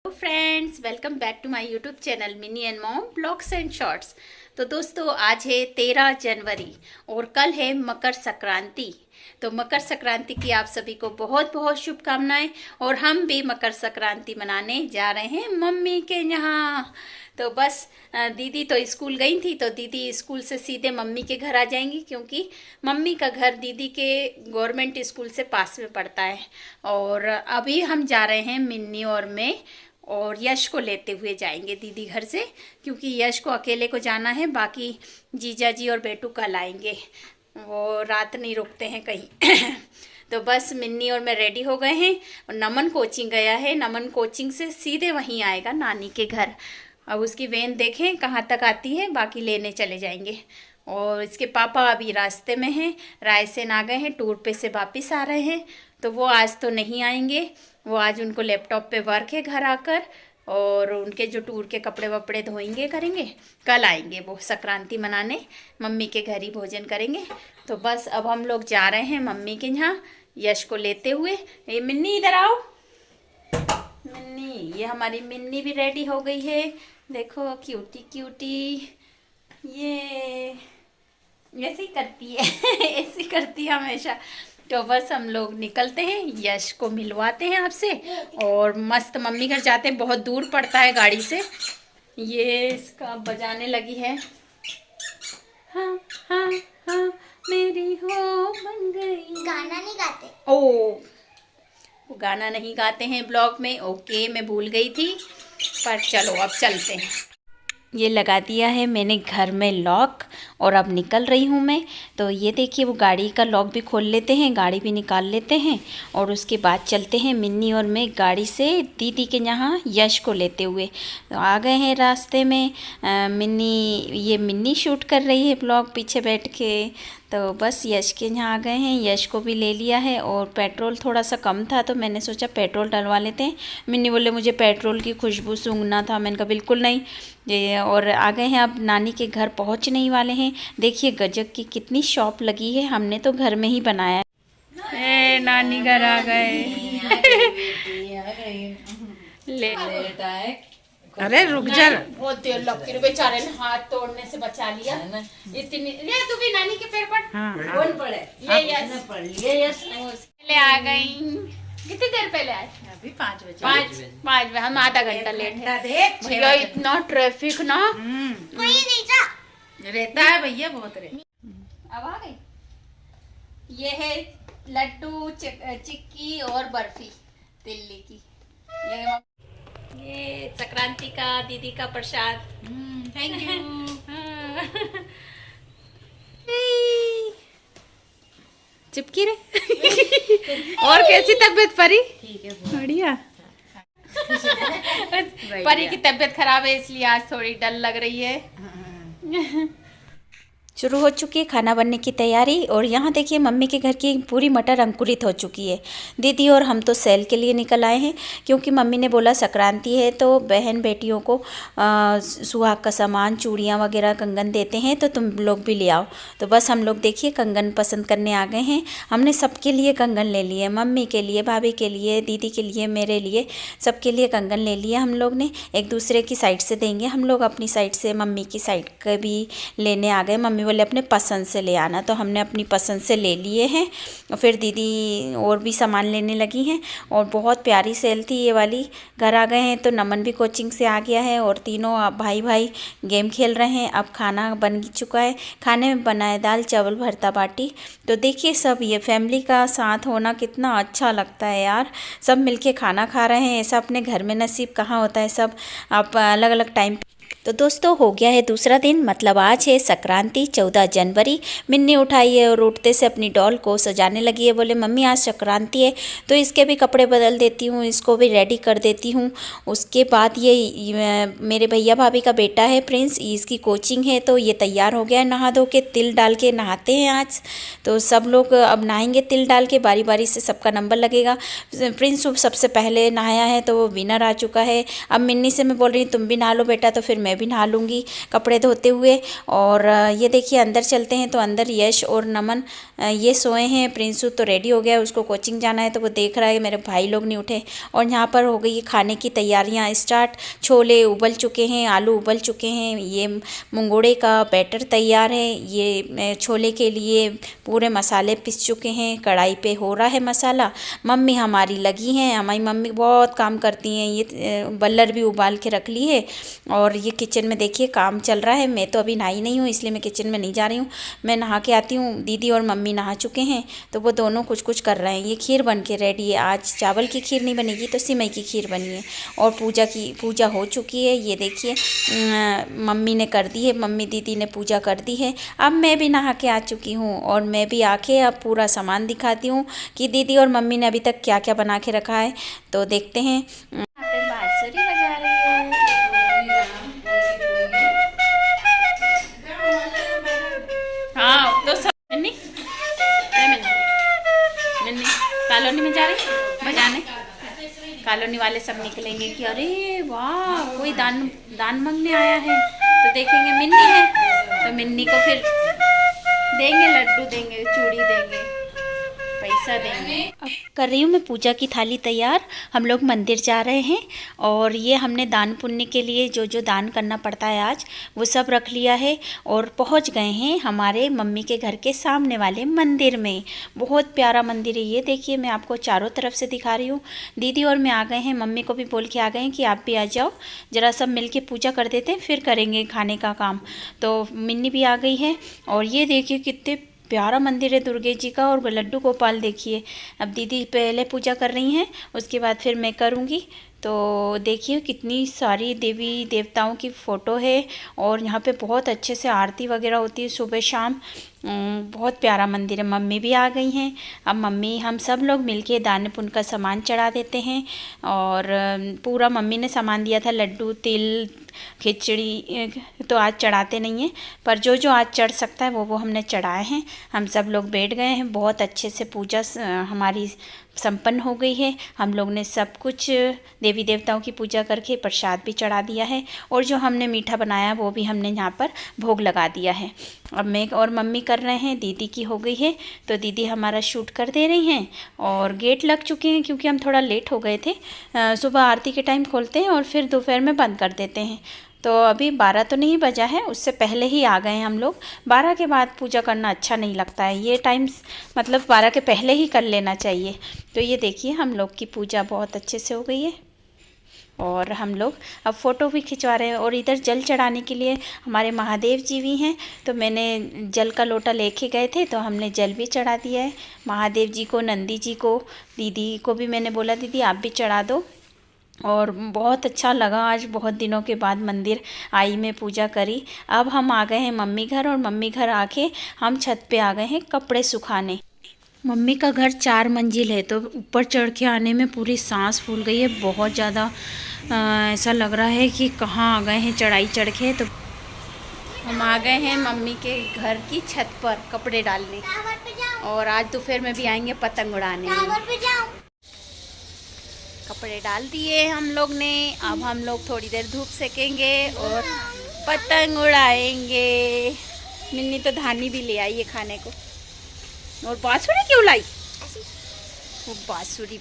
Friends, welcome back to my YouTube channel mini and mom blogs and shorts. तो दोस्तों, आज है 13 जनवरी और कल है मकर संक्रांति। तो मकर संक्रांति की आप सभी को बहुत बहुत शुभकामनाएं। और हम भी मकर संक्रांति मनाने जा रहे हैं मम्मी के यहाँ। तो बस दीदी तो स्कूल गई थी, तो दीदी स्कूल से सीधे मम्मी के घर आ जाएंगी, क्योंकि मम्मी का घर दीदी के गवर्नमेंट स्कूल से पास में पड़ता है। और अभी हम जा रहे हैं मिन्नी और मैं, और यश को लेते हुए जाएंगे दीदी घर से, क्योंकि यश को अकेले को जाना है। बाकी जीजा जी और बेटू कल आएंगे, वो रात नहीं रुकते हैं कहीं। तो बस मिन्नी और मैं रेडी हो गए हैं, और नमन कोचिंग गया है। नमन कोचिंग से सीधे वहीं आएगा नानी के घर। अब उसकी वैन देखें कहाँ तक आती है, बाकी लेने चले जाएंगे। और इसके पापा अभी रास्ते में हैं, रायसेन आ गए हैं, टूर पे से वापस आ रहे हैं। तो वो आज तो नहीं आएंगे, वो आज उनको लैपटॉप पे वर्क है घर आकर, और उनके जो टूर के कपड़े वपड़े धोएंगे करेंगे। कल आएंगे वो संक्रांति मनाने, मम्मी के घर ही भोजन करेंगे। तो बस अब हम लोग जा रहे हैं मम्मी के यहाँ यश को लेते हुए। ये मिन्नी इधर आओ। मिन्नी, ये हमारी मिन्नी भी रेडी हो गई है, देखो क्यूटी क्यूटी। ये ऐसे ही करती है ऐसे ही करती है हमेशा। तो बस हम लोग निकलते हैं, यश को मिलवाते हैं आपसे, और मस्त मम्मी घर जाते हैं। बहुत दूर पड़ता है गाड़ी से। ये इसका बजाने लगी है, हाँ हाँ हाँ मेरी हो बन गई। गाना नहीं गाते। ओ, वो गाना नहीं गाते हैं ब्लॉग में। ओके, मैं भूल गई थी, पर चलो अब चलते हैं। ये लगा दिया है मैंने घर में लॉक, और अब निकल रही हूँ मैं। तो ये देखिए, वो गाड़ी का लॉक भी खोल लेते हैं, गाड़ी भी निकाल लेते हैं, और उसके बाद चलते हैं मिन्नी और मैं गाड़ी से दीदी के यहाँ यश को लेते हुए। तो आ गए हैं रास्ते में। मिन्नी शूट कर रही है ब्लॉग पीछे बैठ के। तो बस यश के यहाँ आ गए हैं, यश को भी ले लिया है, और पेट्रोल थोड़ा सा कम था तो मैंने सोचा पेट्रोल डलवा लेते हैं। मिन्नी बोले मुझे पेट्रोल की खुशबू सूंघना था, मैंने कहा बिल्कुल नहीं। ये और आ गए हैं, अब नानी के घर पहुँचने ही वाले हैं। देखिए गजब की कितनी शॉप लगी है, हमने तो घर में ही बनाया है। नानी घर आ गए। अरे रुक जा, बहुत देर लगती है, बेचारे ने हाथ तोड़ने से बचा लिया। इतनी ले तू भी नानी के पैर पड़। हाँ, कौन पड़े? ये यस पहले आ गई। कितनी देर पहले आए? अभी 5 बजे। 5 बजे, हम आधा घंटा लेट है भैया। इतना ट्रैफिक ना वही नहीं था, रहता है भैया, बहुत रहता। अब आ गई। ये है लड्डू, चिक्की और बर्फी दिल्ली की। ये संक्रांति का दीदी का प्रसाद। Thank you. चिपकी रे। और कैसी तबीयत परी? ठीक है, बढ़िया। परी की तबीयत खराब है, इसलिए आज थोड़ी डल लग रही है। शुरू हो चुकी है खाना बनने की तैयारी, और यहाँ देखिए मम्मी के घर की पूरी मटर अंकुरित हो चुकी है। दीदी और हम तो सेल के लिए निकल आए हैं, क्योंकि मम्मी ने बोला संक्रांति है तो बहन बेटियों को सुहाग का सामान, चूड़ियाँ वगैरह, कंगन देते हैं, तो तुम लोग भी ले आओ। तो बस हम लोग देखिए कंगन पसंद करने आ गए हैं। हमने सबके लिए कंगन ले लिए, मम्मी के लिए, भाभी के लिए, दीदी के लिए, मेरे लिए, सबके लिए कंगन ले लिया हम लोग ने। एक दूसरे की साइड से देंगे हम लोग, अपनी साइड से मम्मी की साइड का भी लेने आ गए। मम्मी बोले अपने पसंद से ले आना, तो हमने अपनी पसंद से ले लिए हैं। और फिर दीदी और भी सामान लेने लगी हैं, और बहुत प्यारी सेल थी ये वाली। घर आ गए हैं तो नमन भी कोचिंग से आ गया है, और तीनों भाई गेम खेल रहे हैं। अब खाना बन चुका है, खाने में बना है दाल चावल भरता बाटी। तो देखिए सब ये फैमिली का साथ होना कितना अच्छा लगता है यार, सब मिलके खाना खा रहे हैं। ऐसा अपने घर में नसीब कहाँ होता है, सब आप अलग अलग टाइम। तो दोस्तों, हो गया है दूसरा दिन, मतलब आज है संक्रांति 14 जनवरी। मिन्नी उठाई है और उठते से अपनी डॉल को सजाने लगी है। बोले मम्मी आज संक्रांति है तो इसके भी कपड़े बदल देती हूँ, इसको भी रेडी कर देती हूँ। उसके बाद ये मेरे भैया भाभी का बेटा है प्रिंस, इसकी कोचिंग है, तो ये तैयार हो गया है नहा धो के। तिल डाल के नहाते हैं आज, तो सब लोग अब नहाएंगे तिल डाल के, बारी बारी से सबका नंबर लगेगा। प्रिंस सबसे पहले नहाया है तो वो विनर आ चुका है। अब मिन्नी से मैं बोल रही हूँ तुम भी नहा लो बेटा, तो फिर मैं मैं भी नहा लूँगी कपड़े धोते हुए। और ये देखिए अंदर चलते हैं, तो अंदर यश और नमन ये सोए हैं। प्रिंसू तो रेडी हो गया, उसको कोचिंग जाना है तो वो देख रहा है, मेरे भाई लोग नहीं उठे। और यहाँ पर हो गई खाने की तैयारियाँ स्टार्ट। छोले उबल चुके हैं, आलू उबल चुके हैं, ये मुंगोड़े का बैटर तैयार है। ये छोले के लिए पूरे मसाले पिस चुके हैं, कढ़ाई पे हो रहा है मसाला। मम्मी हमारी लगी हैं, हमारी मम्मी बहुत काम करती हैं। ये बल्लर भी उबाल के रख ली है और ये किचन में देखिए काम चल रहा है। मैं तो अभी नहाई नहीं हूँ, इसलिए मैं किचन में नहीं जा रही हूँ, मैं नहा के आती हूँ। दीदी और मम्मी नहा चुके हैं तो वो दोनों कुछ कुछ कर रहे हैं। ये खीर बन के रेडी है, आज चावल की खीर नहीं बनेगी तो सिमई की खीर बनी है। और पूजा हो चुकी है, ये देखिए मम्मी ने कर दी है, मम्मी दीदी ने पूजा कर दी है। अब मैं भी नहा के आ चुकी हूँ और मैं भी आके अब पूरा सामान दिखाती हूँ कि दीदी और मम्मी ने अभी तक क्या क्या बना के रखा है। तो देखते हैं। बांसुरी बजा रही है। हाँ तो सब नन्नी कॉलोनी में जा रही बजाने। कॉलोनी वाले सब निकलेंगे कि अरे वाह कोई दान मांगने आया है, तो देखेंगे मिन्नी है तो मिन्नी को फिर देंगे, लड्डू देंगे, चूड़ी देंगे, पैसा देंगे। अब कर रही हूँ मैं पूजा की थाली तैयार। हम लोग मंदिर जा रहे हैं और ये हमने दान पुण्य के लिए जो जो दान करना पड़ता है आज वो सब रख लिया है। और पहुँच गए हैं हमारे मम्मी के घर के सामने वाले मंदिर में। बहुत प्यारा मंदिर है, ये देखिए मैं आपको चारों तरफ से दिखा रही हूँ। दीदी और मैं आ गए हैं, मम्मी को भी बोल के आ गए हैं कि आप भी आ जाओ, ज़रा सब मिल के पूजा कर देते हैं फिर करेंगे खाने का काम। तो मिन्नी भी आ गई है। और ये देखिए कितने प्यारा मंदिर है दुर्गे जी का। और लड्डू गोपाल देखिए, अब दीदी पहले पूजा कर रही हैं, उसके बाद फिर मैं करूँगी। तो देखिए कितनी सारी देवी देवताओं की फ़ोटो है और यहाँ पे बहुत अच्छे से आरती वगैरह होती है सुबह शाम। बहुत प्यारा मंदिर है। मम्मी भी आ गई हैं। अब मम्मी हम सब लोग मिलके दान पुण्य का सामान चढ़ा देते हैं। और पूरा मम्मी ने सामान दिया था, लड्डू, तिल, खिचड़ी तो आज चढ़ाते नहीं हैं, पर जो जो आज चढ़ सकता है वो हमने चढ़ाए हैं। हम सब लोग बैठ गए हैं, बहुत अच्छे से पूजा हमारी संपन्न हो गई है। हम लोग ने सब कुछ देवी देवताओं की पूजा करके प्रसाद भी चढ़ा दिया है और जो हमने मीठा बनाया वो भी हमने यहाँ पर भोग लगा दिया है। अब मैं और मम्मी कर रहे हैं, दीदी की हो गई है तो दीदी हमारा शूट कर दे रही हैं। और गेट लग चुके हैं क्योंकि हम थोड़ा लेट हो गए थे। सुबह आरती के टाइम खोलते हैं और फिर दोपहर में बंद कर देते हैं। तो अभी 12 तो नहीं बजा है, उससे पहले ही आ गए हैं हम लोग। 12 के बाद पूजा करना अच्छा नहीं लगता है, ये टाइम मतलब 12 के पहले ही कर लेना चाहिए। तो ये देखिए हम लोग की पूजा बहुत अच्छे से हो गई है और हम लोग अब फ़ोटो भी खिंचवा रहे हैं। और इधर जल चढ़ाने के लिए हमारे महादेव जी भी हैं, तो मैंने जल का लोटा लेके गए थे तो हमने जल भी चढ़ा दिया है महादेव जी को, नंदी जी को। दीदी को भी मैंने बोला दीदी आप भी चढ़ा दो। और बहुत अच्छा लगा, आज बहुत दिनों के बाद मंदिर आई में पूजा करी। अब हम आ गए हैं मम्मी घर और मम्मी घर आके हम छत पे आ गए हैं कपड़े सुखाने। मम्मी का घर 4 मंजिल है तो ऊपर चढ़ के आने में पूरी सांस फूल गई है, बहुत ज़्यादा ऐसा लग रहा है कि कहाँ आ गए हैं चढ़ाई चढ़ के। तो हम आ गए हैं मम्मी के घर की छत पर कपड़े डालने और आज दोपहर में भी आएंगे पतंग उड़ाने। कपड़े डाल दिए हम लोग ने, अब हम लोग थोड़ी देर धूप सेकेंगे और पतंग उड़ाएंगे। मिन्नी तो धानी भी ले आई है खाने को। और बांसुरी क्यों लाई? वो बांसुरी।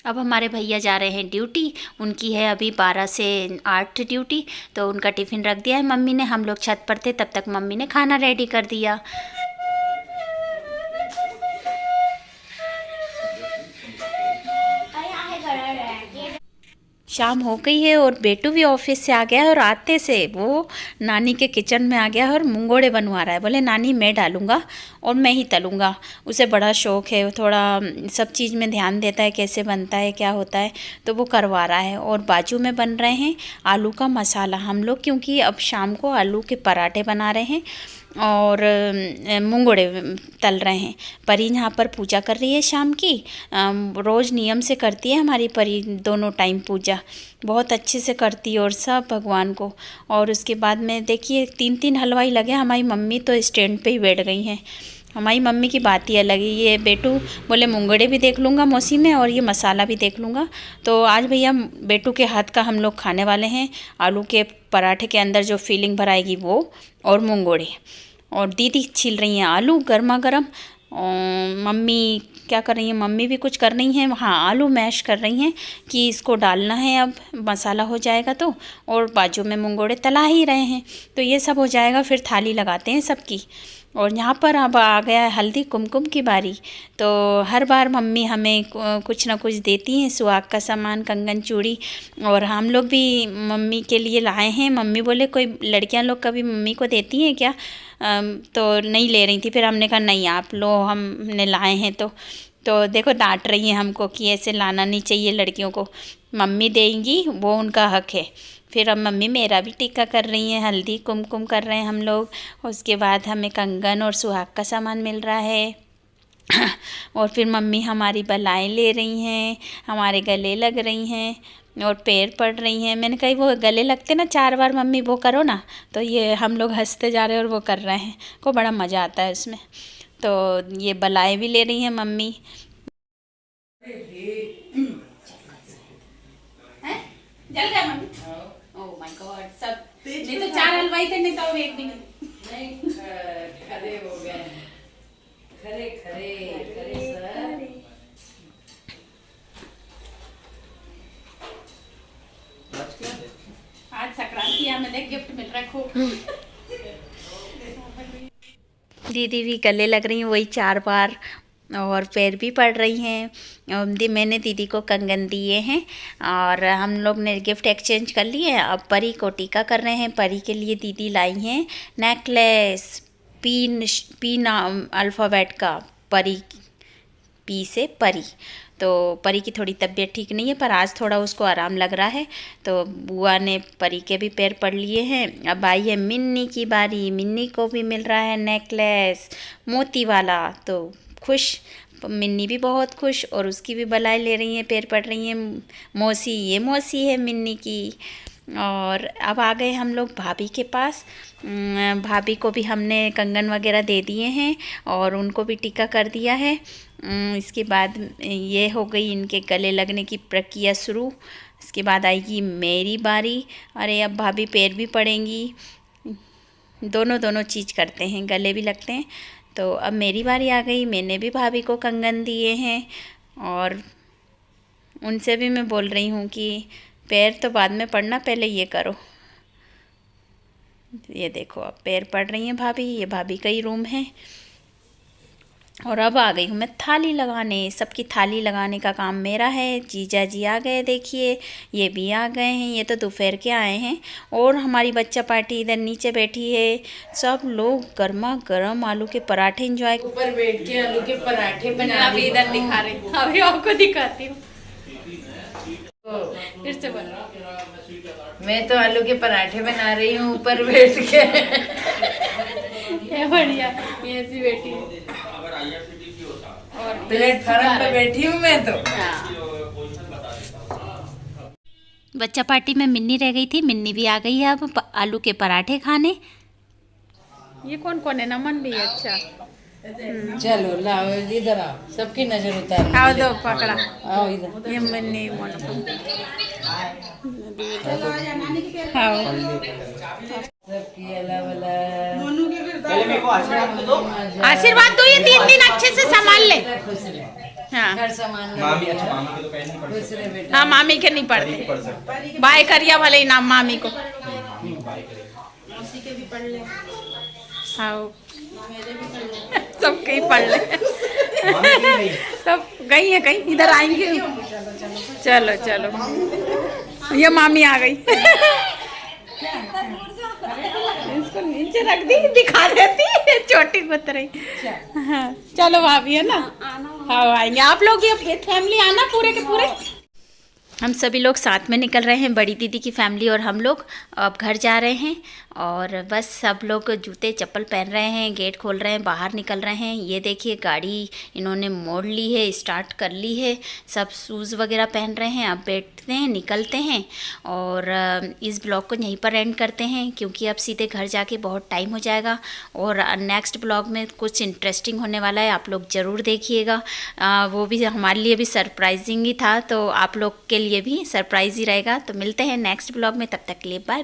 अब हमारे भैया जा रहे हैं ड्यूटी, उनकी है अभी 12 से 8 ड्यूटी, तो उनका टिफ़िन रख दिया है मम्मी ने। हम लोग छत पर थे तब तक मम्मी ने खाना रेडी कर दिया। शाम हो गई है और बेटू भी ऑफिस से आ गया है और आते से वो नानी के किचन में आ गया है और मुंगोड़े बनवा रहा है। बोले नानी मैं डालूँगा और मैं ही तलूँगा। उसे बड़ा शौक़ है, वो थोड़ा सब चीज़ में ध्यान देता है कैसे बनता है क्या होता है, तो वो करवा रहा है। और बाजू में बन रहे हैं आलू का मसाला। हम लोग क्योंकि अब शाम को आलू के पराठे बना रहे हैं और मुंगोड़े तल रहे हैं। परी यहाँ पर पूजा कर रही है शाम की, रोज़ नियम से करती है हमारी परी, दोनों टाइम पूजा बहुत अच्छे से करती है और सब भगवान को। और उसके बाद में देखिए 3-3 हलवाई लगे, हमारी मम्मी तो स्टैंड पे ही बैठ गई हैं। हमारी मम्मी की बात ही अलग है। ये बेटू बोले मुंगड़े भी देख लूँगा मौसी में और ये मसाला भी देख लूँगा। तो आज भैया बेटू के हाथ का हम लोग खाने वाले हैं। आलू के पराठे के अंदर जो फीलिंग भराएगी वो, और मुंगोड़े। और दीदी छील रही हैं आलू गर्मा गर्म। मम्मी क्या कर रही हैं, मम्मी भी कुछ कर रही हैं, हाँ आलू मैश कर रही हैं कि इसको डालना है अब, मसाला हो जाएगा तो। और बाजू में मुंगोड़े तला ही रहे हैं, तो ये सब हो जाएगा फिर थाली लगाते हैं सबकी। और यहाँ पर अब आ गया है हल्दी कुमकुम की बारी। तो हर बार मम्मी हमें कुछ ना कुछ देती हैं, सुहाग का सामान, कंगन चूड़ी। और हम लोग भी मम्मी के लिए लाए हैं। मम्मी बोले कोई लड़कियां लोग कभी मम्मी को देती हैं क्या, तो नहीं ले रही थी। फिर हमने कहा नहीं आप लो, हमने लाए हैं तो देखो डांट रही हैं हमको कि ऐसे लाना नहीं चाहिए लड़कियों को, मम्मी देंगी वो उनका हक है। फिर अब मम्मी मेरा भी टीका कर रही हैं, हल्दी कुमकुम कर रहे हैं हम लोग। उसके बाद हमें कंगन और सुहाग का सामान मिल रहा है। और फिर मम्मी हमारी बलाएँ ले रही हैं, हमारे गले लग रही हैं और पैर पड़ रही हैं। मैंने कही वो गले लगते ना 4 बार मम्मी वो करो ना, तो ये हम लोग हंसते जा रहे हैं और वो कर रहे हैं, को बड़ा मज़ा आता है उसमें। तो ये बलाएँ भी ले रही हैं मम्मी। जल गया मम्मी? ओह माय गॉड, सब नहीं तो 4 हलवाई थे, नहीं तो एक भी नहीं खरे हो गए, खरे खरे खरे सर। आज संक्रांति है, हमें गिफ्ट मिल रहा है खूब। दीदी भी गले लग रही हैं वही 4 बार, और पैर भी पड़ रही हैं। मैंने दीदी को कंगन दिए हैं और हम लोग ने गिफ्ट एक्सचेंज कर लिए। अब परी को टीका कर रहे हैं। परी के लिए दीदी लाई हैं नेकलेस, पी नाम अल्फ़ाबेट का, परी, पी से परी। तो परी की थोड़ी तबीयत ठीक नहीं है, पर आज थोड़ा उसको आराम लग रहा है। तो बुआ ने परी के भी पैर पड़ लिए हैं। अब आई है मिन्नी की बारी। मिन्नी को भी मिल रहा है नेकलेस मोती वाला, तो खुश मिन्नी भी बहुत खुश, और उसकी भी बलाई ले रही हैं, पैर पड़ रही हैं। मौसी, ये मौसी है मिन्नी की। और अब आ गए हम लोग भाभी के पास। भाभी को भी हमने कंगन वगैरह दे दिए हैं और उनको भी टीका कर दिया है। इसके बाद ये हो गई इनके गले लगने की प्रक्रिया शुरू। इसके बाद आएगी मेरी बारी। अरे अब भाभी पैर भी पड़ेंगी, दोनों चीज़ करते हैं, गले भी लगते हैं। तो अब मेरी बारी आ गई। मैंने भी भाभी को कंगन दिए हैं और उनसे भी मैं बोल रही हूँ कि पैर तो बाद में पड़ना, पहले ये करो। ये देखो अब पैर पड़ रही हैं भाभी। ये भाभी का ही रूम है। और अब आ गई हूँ मैं थाली लगाने। सबकी थाली लगाने का काम मेरा है। जीजा जी आ गए, देखिए ये भी आ गए हैं। ये तो दोपहर के आए हैं। और हमारी बच्चा पार्टी इधर नीचे बैठी है। सब लोग गर्मा गर्म आलू के पराठे एंजॉय, ऊपर बैठ के आलू के पराठे बना अभी इधर दिखा रही हूँ, अभी आपको दिखाती हूँ। फिर से बोलो। मैं तो आलू के पराठे बना रही हूँ ऊपर बैठ के। ये बढ़िया, ये ऐसी बैठी है। और प्लेटफार्म पे बैठी हूँ मैं तो। बच्चा पार्टी में मिन्नी रह गई थी, मिन्नी भी आ गई है अब आलू के पराठे खाने। ये कौन कौन है? नमन भी है। अच्छा चलो लाओ इधर आओ, सबकी नजर उतार। आओ दो पकड़ा। आओ इधर। ये मिन्नी आओ। सबकी अलग अलग आशीर्वाद दो, ये 3 दिन अच्छे से संभाल ले। खुश रहे। हाँ घर सामान मामी, अच्छा मामी के तो पैर नहीं पड़ते। खुश रहे बेटा। हाँ, मामी के नहीं पढ़ते, पढ़ सकते। बाय करिया भले ही नाम मामी को। मामी को बाय करेगा। आओ सब कहीं पढ़ ले। मामी की नहीं। सब गई है कहीं, इधर आएंगे। चलो चलो, ये मामी आ गई। इसको नीचे रख दी, दिखा देती छोटी कुतरी। हाँ चलो भाभी, है ना? हाँ आएंगे आप लोग, ये फैमिली आना पूरे के पूरे। हम सभी लोग साथ में निकल रहे हैं, बड़ी दीदी की फैमिली और हम लोग अब घर जा रहे हैं। और बस सब लोग जूते चप्पल पहन रहे हैं, गेट खोल रहे हैं, बाहर निकल रहे हैं। ये देखिए गाड़ी इन्होंने मोड़ ली है, स्टार्ट कर ली है, सब शूज़ वगैरह पहन रहे हैं। अब बैठते हैं, निकलते हैं और इस ब्लॉग को यहीं पर एंड करते हैं क्योंकि अब सीधे घर जाके बहुत टाइम हो जाएगा। और नेक्स्ट ब्लॉग में कुछ इंटरेस्टिंग होने वाला है, आप लोग ज़रूर देखिएगा। वो भी हमारे लिए भी सरप्राइजिंग ही था, तो आप लोग के लिए भी सरप्राइज ही रहेगा। तो मिलते हैं नेक्स्ट ब्लॉग में, तब तक के लिए बाय।